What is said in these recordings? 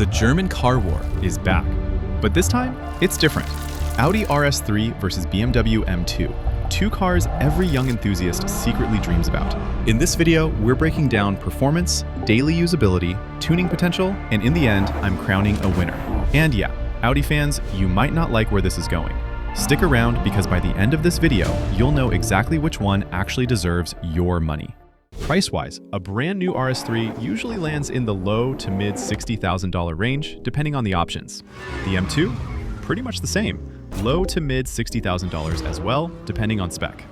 The German car war is back, but this time, it's different. Audi RS3 versus BMW M2, two cars every young enthusiast secretly dreams about. In this video, we're breaking down performance, daily usability, tuning potential, and in the end, I'm crowning a winner. And yeah, Audi fans, you might not like where this is going. Stick around because by the end of this video, you'll know exactly which one actually deserves your money. Price-wise, a brand new RS3 usually lands in the low to mid $60,000 range, depending on the options. The M2, pretty much the same, low to mid $60,000 as well, depending on spec.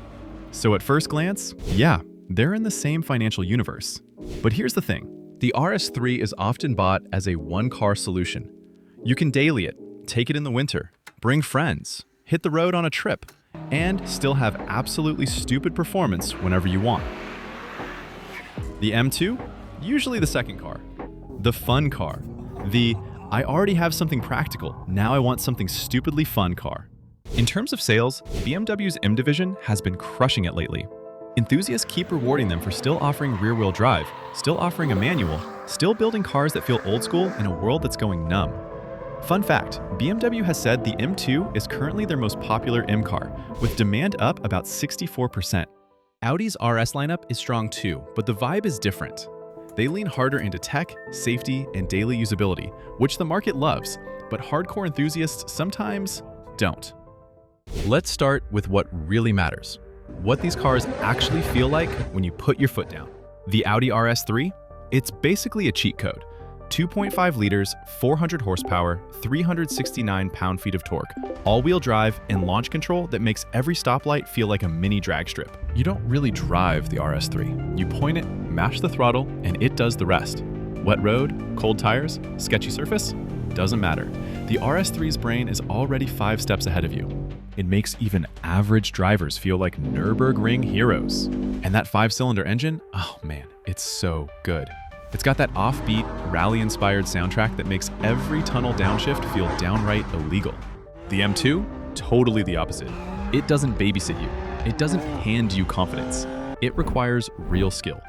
So at first glance, yeah, they're in the same financial universe. But here's the thing, the RS3 is often bought as a one-car solution. You can daily it, take it in the winter, bring friends, hit the road on a trip, and still have absolutely stupid performance whenever you want. The M2, usually the second car. The fun car. The, I already have something practical, now I want something stupidly fun car. In terms of sales, BMW's M division has been crushing it lately. Enthusiasts keep rewarding them for still offering rear-wheel drive, still offering a manual, still building cars that feel old school in a world that's going numb. Fun fact, BMW has said the M2 is currently their most popular M car, with demand up about 64%. Audi's RS lineup is strong too, but the vibe is different. They lean harder into tech, safety, and daily usability, which the market loves, but hardcore enthusiasts sometimes don't. Let's start with what really matters. What these cars actually feel like when you put your foot down. The Audi RS3? It's basically a cheat code. 2.5 liters, 400 horsepower, 369 pound-feet of torque, all-wheel drive, and launch control that makes every stoplight feel like a mini drag strip. You don't really drive the RS3. You point it, mash the throttle, and it does the rest. Wet road, cold tires, sketchy surface? Doesn't matter. The RS3's brain is already 5 steps ahead of you. It makes even average drivers feel like Nürburgring heroes. And that 5-cylinder engine? Oh man, it's so good. It's got that offbeat, rally-inspired soundtrack that makes every tunnel downshift feel downright illegal. The M2? Totally the opposite. It doesn't babysit you. It doesn't hand you confidence. It requires real skill.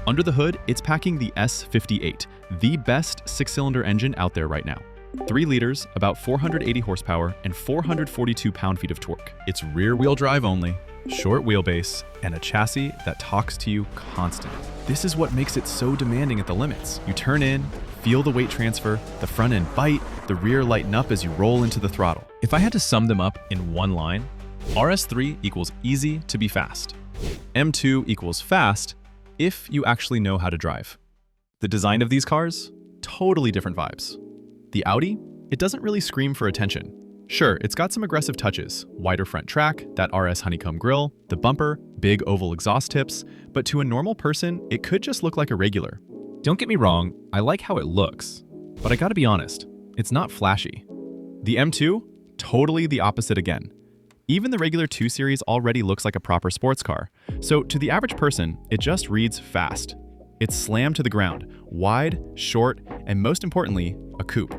Under the hood, it's packing the S58, the best 6-cylinder engine out there right now. 3 liters, about 480 horsepower, and 442 pound-feet of torque. It's rear-wheel drive only, short wheelbase, and a chassis that talks to you constantly. This is what makes it so demanding at the limits. You turn in, feel the weight transfer, the front end bite, the rear lighten up as you roll into the throttle. If I had to sum them up in one line, RS3 equals easy to be fast. M2 equals fast if you actually know how to drive. The design of these cars? Totally different vibes. The Audi? It doesn't really scream for attention. Sure, it's got some aggressive touches, wider front track, that RS honeycomb grille, the bumper, big oval exhaust tips, but to a normal person, it could just look like a regular. Don't get me wrong, I like how it looks, but I gotta be honest, it's not flashy. The M2? Totally the opposite again. Even the regular 2 Series already looks like a proper sports car, so to the average person, it just reads fast. It's slammed to the ground, wide, short, and most importantly, a coupe.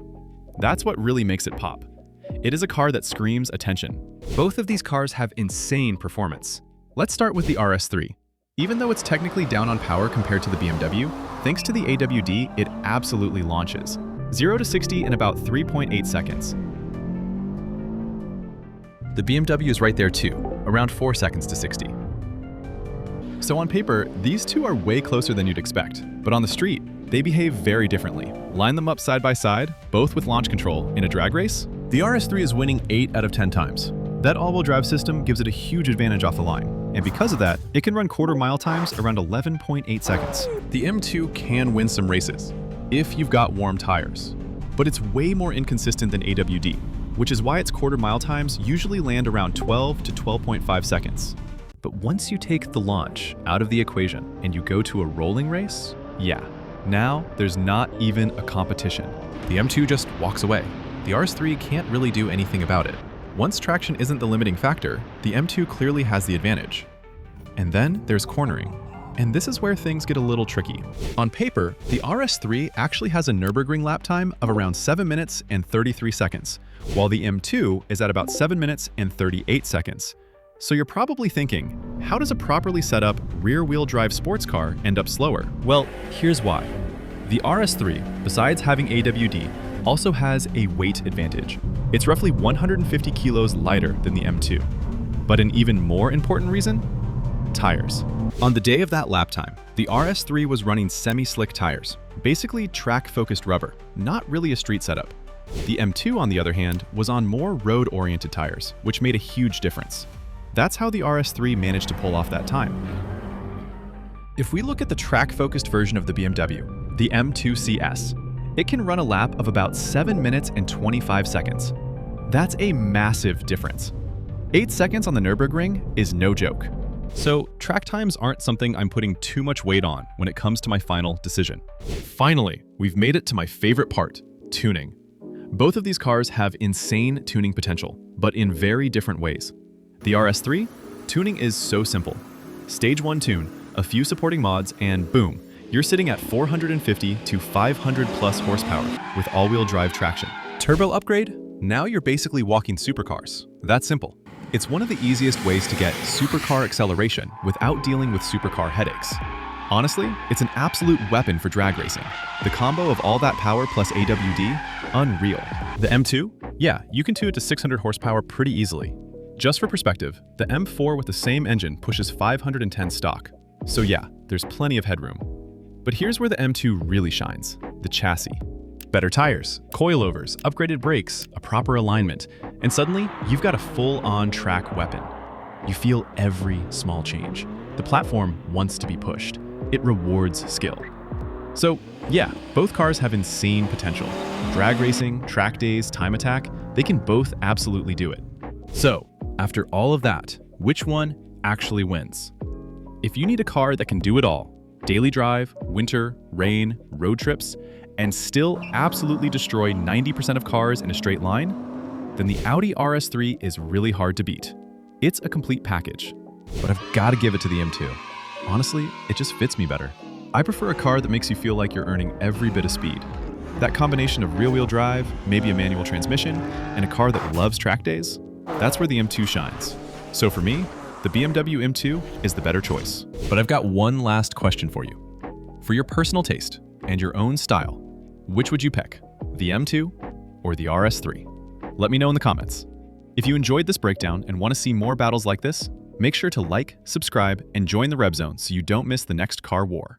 That's what really makes it pop. It is a car that screams attention. Both of these cars have insane performance. Let's start with the RS3. Even though it's technically down on power compared to the BMW, thanks to the AWD, it absolutely launches. 0 to 60 in about 3.8 seconds. The BMW is right there too, around 4 seconds to 60. So on paper, these two are way closer than you'd expect, but on the street, they behave very differently. Line them up side by side, both with launch control, in a drag race. The RS3 is winning 8 out of 10 times. That all-wheel drive system gives it a huge advantage off the line, and because of that, it can run quarter-mile times around 11.8 seconds. The M2 can win some races, if you've got warm tires, but it's way more inconsistent than AWD, which is why its quarter-mile times usually land around 12 to 12.5 seconds. But once you take the launch out of the equation and you go to a rolling race, yeah, now there's not even a competition. The M2 just walks away. The RS3 can't really do anything about it. Once traction isn't the limiting factor, the M2 clearly has the advantage. And then there's cornering. And this is where things get a little tricky. On paper, the RS3 actually has a Nürburgring lap time of around 7 minutes and 33 seconds, while the M2 is at about 7 minutes and 38 seconds. So you're probably thinking, how does a properly set up rear-wheel drive sports car end up slower? Well, here's why. The RS3, besides having AWD, also has a weight advantage. It's roughly 150 kilos lighter than the M2. But an even more important reason? Tires. On the day of that lap time, the RS3 was running semi-slick tires, basically track-focused rubber, not really a street setup. The M2, on the other hand, was on more road-oriented tires, which made a huge difference. That's how the RS3 managed to pull off that time. If we look at the track-focused version of the BMW, the M2 CS, it can run a lap of about 7 minutes and 25 seconds. That's a massive difference. 8 seconds on the Nürburgring is no joke. So track times aren't something I'm putting too much weight on when it comes to my final decision. Finally, we've made it to my favorite part, tuning. Both of these cars have insane tuning potential, but in very different ways. The RS3, tuning is so simple. Stage 1 tune, a few supporting mods, and boom, you're sitting at 450 to 500 plus horsepower with all-wheel drive traction. Turbo upgrade? Now you're basically walking supercars. That's simple. It's one of the easiest ways to get supercar acceleration without dealing with supercar headaches. Honestly, it's an absolute weapon for drag racing. The combo of all that power plus AWD, unreal. The M2? Yeah, you can tune it to 600 horsepower pretty easily. Just for perspective, the M4 with the same engine pushes 510 stock. So yeah, there's plenty of headroom. But here's where the M2 really shines, the chassis. Better tires, coilovers, upgraded brakes, a proper alignment, and suddenly you've got a full-on track weapon. You feel every small change. The platform wants to be pushed. It rewards skill. So yeah, both cars have insane potential. Drag racing, track days, time attack, they can both absolutely do it. So after all of that, which one actually wins? If you need a car that can do it all, daily drive, winter, rain, road trips, and still absolutely destroy 90% of cars in a straight line, then the Audi RS3 is really hard to beat. It's a complete package, but I've got to give it to the M2. Honestly, it just fits me better. I prefer a car that makes you feel like you're earning every bit of speed. That combination of rear-wheel drive, maybe a manual transmission, and a car that loves track days, that's where the M2 shines. So for me, the BMW M2 is the better choice. But I've got one last question for you. For your personal taste and your own style, which would you pick, the M2 or the RS3? Let me know in the comments. If you enjoyed this breakdown and want to see more battles like this, make sure to like, subscribe, and join the RevZone so you don't miss the next car war.